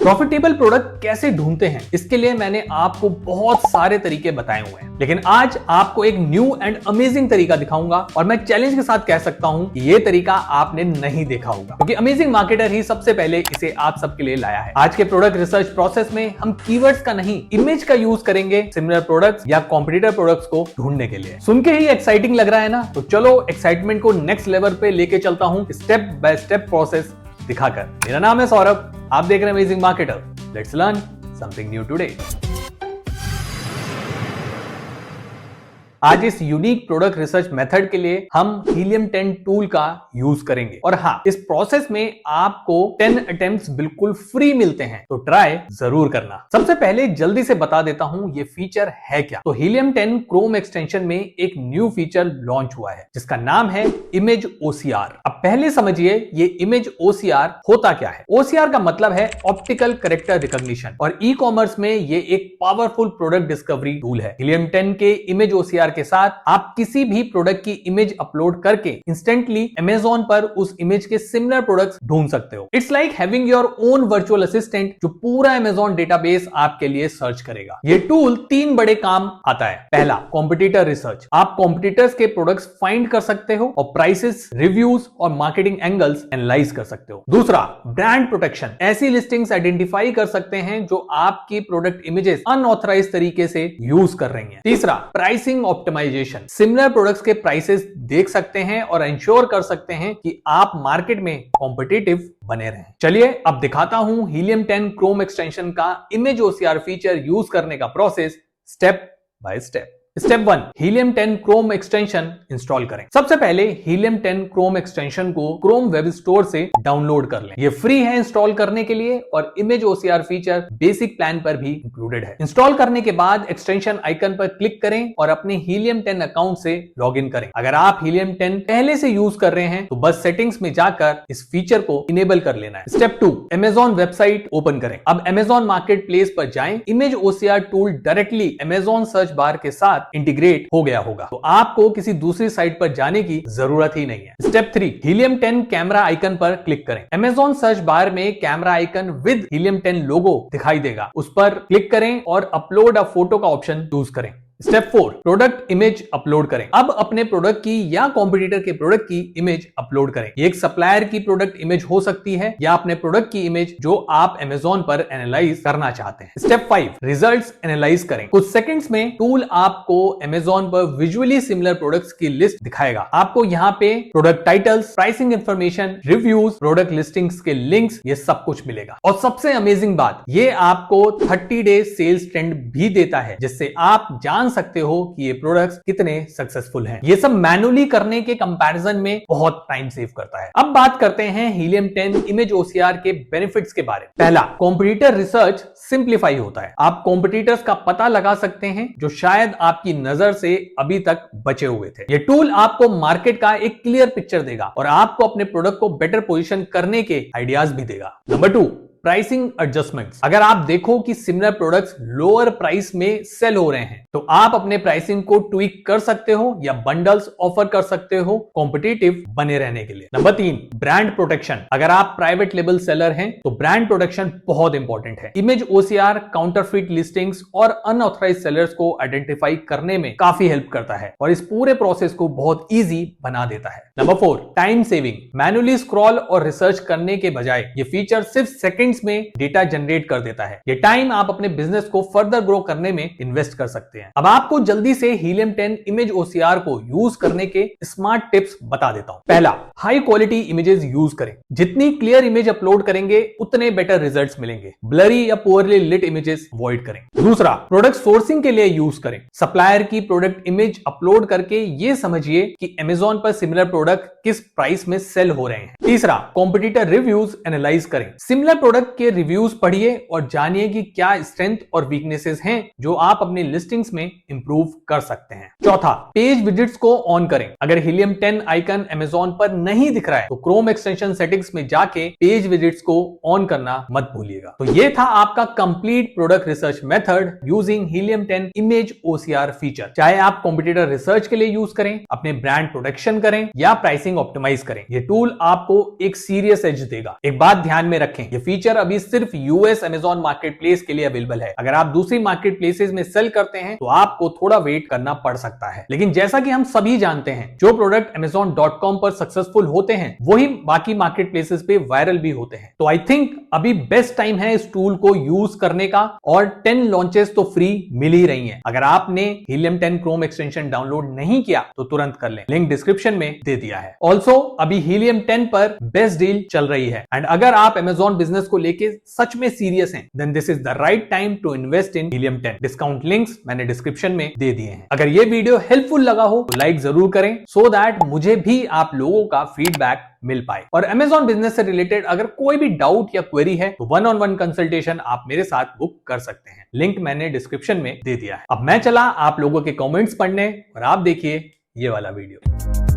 Profitable product कैसे ढूंढते हैं, इसके लिए मैंने आपको बहुत सारे तरीके बताए हुए हैं, लेकिन आज आपको एक न्यू एंड अमेजिंग तरीका दिखाऊंगा और मैं चैलेंज के साथ कह सकता हूं कि ये तरीका आपने नहीं देखा होगा, क्योंकि अमेजिंग मार्केटर ही सबसे पहले इसे आप सबके लिए लाया है। आज के प्रोडक्ट रिसर्च प्रोसेस में हम कीवर्ड्स का नहीं, इमेज का यूज करेंगे सिमिलर प्रोडक्ट्स या कॉम्पिटिटर प्रोडक्ट्स को ढूंढने के लिए। सुन के ही एक्साइटिंग लग रहा है ना? तो चलो एक्साइटमेंट को नेक्स्ट लेवल पे लेके चलता हूं स्टेप बाय स्टेप प्रोसेस दिखाकर। मेरा नाम है सौरभ, आप देख रहे हैं amazing marketer. Let's learn something new today. आज इस यूनिक प्रोडक्ट रिसर्च मेथड के लिए हम हीलियम 10 टूल का यूज करेंगे और हाँ, इस प्रोसेस में आपको 10 अटेम्प्ट्स बिल्कुल फ्री मिलते हैं, तो ट्राई जरूर करना। सबसे पहले जल्दी से बता देता हूं ये फीचर है क्या। तो हीलियम 10 क्रोम एक्सटेंशन में एक न्यू फीचर लॉन्च हुआ है जिसका नाम है इमेज ओसीआर। अब पहले समझिए ये इमेज ओसीआर होता क्या है। ओसीआर का मतलब है ऑप्टिकल कैरेक्टर रिकॉग्निशन और ई कॉमर्स में ये एक पावरफुल प्रोडक्ट डिस्कवरी टूल है। हीलियम 10 के इमेज ओसीआर के साथ आप किसी भी प्रोडक्ट की इमेज अपलोड करके इंस्टेंटली अमेज़न पर उस इमेज के सिमिलर प्रोडक्ट्स ढूंढ सकते हो। It's like having your own virtual assistant जो पूरा अमेज़न डेटाबेस आपके लिए सर्च करेगा। ये टूल 3 बड़े काम आता है। पहला, कॉम्पिटिटर रिसर्च। आप कॉम्पिटिटर्स के प्रोडक्ट्स फाइंड कर सकते हो और प्राइसेस, रिव्यूज और मार्केटिंग एंगल्स एनालाइज कर सकते हो। दूसरा, ब्रांड प्रोटेक्शन। ऐसी लिस्टिंग्स आइडेंटिफाई कर सकते हैं जो आपकी प्रोडक्ट इमेजेस अनऑथराइज्ड तरीके से यूज कर रही हैं। तीसरा, प्राइसिंग ऑप्टिमाइजेशन। सिमिलर प्रोडक्ट्स के प्राइसेस देख सकते हैं और इंश्योर कर सकते हैं कि आप मार्केट में कॉम्पिटिटिव बने रहें। चलिए अब दिखाता हूं हीलियम 10 क्रोम एक्सटेंशन का इमेज ओसीआर फीचर यूज करने का process step by step. Step 1, helium 10 Chrome extension install करें। सबसे पहले हीलियम 10 क्रोम एक्सटेंशन को क्रोम वेब स्टोर से डाउनलोड कर लें। ये फ्री है इंस्टॉल करने के लिए और image OCR feature basic plan पर भी इंक्लूडेड है। इंस्टॉल करने के बाद एक्सटेंशन आइकन पर क्लिक करें और अपने हीलियम 10 अकाउंट से लॉग इन करें। अगर आप हीलियम 10 पहले से यूज कर रहे हैं तो बस सेटिंग्स में जाकर इस फीचर को इनेबल कर लेना है। स्टेप 2, अमेज़न वेबसाइट ओपन करें। अब अमेज़न मार्केट प्लेस पर जाएं। Image OCR tool directly Amazon search bar के साथ इंटीग्रेट हो गया होगा, तो आपको किसी दूसरी साइट पर जाने की जरूरत ही नहीं है। स्टेप 3, हीलियम 10 कैमरा आइकन पर क्लिक करें। अमेज़न सर्च बार में कैमरा आइकन विद हीलियम 10 लोगो दिखाई देगा, उस पर क्लिक करें और अपलोड अ फोटो का ऑप्शन चूज करें। स्टेप 4, प्रोडक्ट इमेज अपलोड करें। अब अपने प्रोडक्ट की या कॉम्पिटिटर के प्रोडक्ट की इमेज अपलोड करें। ये एक सप्लायर की प्रोडक्ट इमेज हो सकती है या अपने प्रोडक्ट की इमेज जो आप अमेज़न पर एनालाइज करना चाहते हैं। स्टेप 5, रिजल्ट्स एनालाइज करें। कुछ सेकंड्स में टूल आपको अमेज़न पर विजुअली सिमिलर प्रोडक्ट्स की लिस्ट दिखाएगा। आपको यहाँ पे product titles, pricing information, reviews, product listings के लिंक्स, ये सब कुछ मिलेगा। और सबसे अमेजिंग बात, ये आपको 30 डे सेल्स ट्रेंड भी देता है, जिससे आप जान सकते हो कि ये प्रोडक्ट्स कितने सक्सेसफुल हैं। ये सब मैनुअली करने के कंपैरिजन में बहुत टाइम सेव करता है। अब बात करते हैं हीलियम 10 इमेज ओसीआर के बेनिफिट्स के बारे में। पहला, कॉम्पिटिटर रिसर्च सिंप्लीफाई होता है। आप कॉम्पिटिटर्स का पता लगा सकते हैं जो शायद आपकी नजर से अभी तक बचे हुए थे। ये टूल आपको मार्केट का एक क्लियर पिक्चर देगा और आपको अपने प्रोडक्ट को बेटर पोजीशन करने के आइडियाज भी देगा। Number 2, pricing adjustments. अगर आप देखो कि सिमिलर प्रोडक्ट्स लोअर प्राइस में सेल हो रहे हैं तो आप अपने प्राइसिंग को ट्वीक कर सकते हो या बंडल्स ऑफर कर सकते हो कॉम्पिटिटिव बने रहने के लिए। Number 3, brand protection. अगर आप प्राइवेट लेबल सेलर हैं तो ब्रांड प्रोटेक्शन बहुत इंपॉर्टेंट है। इमेज ओसीआर काउंटरफिट लिस्टिंग्स और अनऑथराइज्ड सेलर्स को आइडेंटिफाई करने में काफी हेल्प करता है और इस पूरे प्रोसेस को बहुत ईजी बना देता है। Number 4, time saving. Manually scroll और रिसर्च करने के बजाय ये फीचर सिर्फ सेकंड में डेटा जनरेट कर देता है। ये टाइम आप अपने बिजनेस को फर्दर ग्रो करने में इन्वेस्ट कर सकते हैं। अब आपको जल्दी से हीलियम 10 इमेज ओसीआर को यूज करने के स्मार्ट टिप्स बता देता हूं। पहला, हाई क्वालिटी इमेजेस यूज करें। जितनी क्लियर इमेज अपलोड करेंगे उतने बेटर रिजल्ट्स मिलेंगे। ब्लरी या पुअरली लिट इमेजेस अवॉइड करें। दूसरा, प्रोडक्ट सोर्सिंग के लिए यूज करें। सप्लायर की प्रोडक्ट इमेज अपलोड करके ये समझिए कि अमेज़न पर सिमिलर प्रोडक्ट किस प्राइस में सेल हो रहे हैं। तीसरा, कॉम्पिटिटर रिव्यूज एनालाइज करें। सिमिलर प्रोडक्ट के रिव्यूज पढ़िए और जानिए कि क्या स्ट्रेंथ और वीकनेसेस हैं जो आप अपनी लिस्टिंग्स में इंप्रूव कर सकते हैं। चौथा, पेज विजिट्स को ऑन करें। अगर हीलियम 10 आइकन अमेज़न पर नहीं दिख रहा है तो क्रोम एक्सटेंशन सेटिंग्स में जाके पेज विजिट्स को ऑन करना मत भूलिएगा। तो ये था आपका complete product research method using helium 10 image OCR feature. चाहे आप कॉम्पिटिटर रिसर्च के लिए यूज करें, अपने ब्रांड प्रोटेक्शन करें या प्राइसिंग ऑप्टिमाइज करें, ये टूल आपको एक सीरियस एज देगा। एक बात ध्यान में रखें, ये फीचर फीचर अभी सिर्फ यूएस अमेजॉन मार्केट प्लेस के लिए अवेलेबल है। अगर आप दूसरी मार्केट प्लेसेस में सेल करते हैं तो आपको थोड़ा वेट करना पड़ सकता है। लेकिन जैसा कि हम सभी जानते हैं, जो प्रोडक्ट amazon.com पर सक्सेसफुल होते हैं वही बाकी मार्केट प्लेसेस पे वायरल भी होते हैं। तो आई थिंक अभी बेस्ट टाइम है इस टूल को यूज करने का, और 10 लॉन्चेस तो फ्री मिल ही रही हैं। अगर आपने Helium 10 क्रोम एक्सटेंशन डाउनलोड नहीं किया तो तुरंत कर लें, लिंक डिस्क्रिप्शन में दे दिया है। ऑल्सो अभी Helium 10 पर बेस्ट डील चल रही है, एंड अगर आप Amazon बिजनेस को लेके सच में सीरियस हैं, then this is the right time to invest in Helium 10। Discount links मैंने डिस्क्रिप्शन में दे दिए हैं। अगर ये वीडियो हेल्पफुल लगा हो तो लाइक जरूर करें, सो दैट मुझे भी आप लोगों का फीडबैक मिल पाए। और Amazon बिजनेस से रिलेटेड अगर कोई भी डाउट या क्वेरी है तो 1-on-1 कंसल्टेशन आप मेरे साथ बुक कर सकते हैं, लिंक मैंने डिस्क्रिप्शन में दे दिया है। अब मैं चला आप लोगों के कमेंट्स पढ़ने, और आप देखिए ये वाला वीडियो।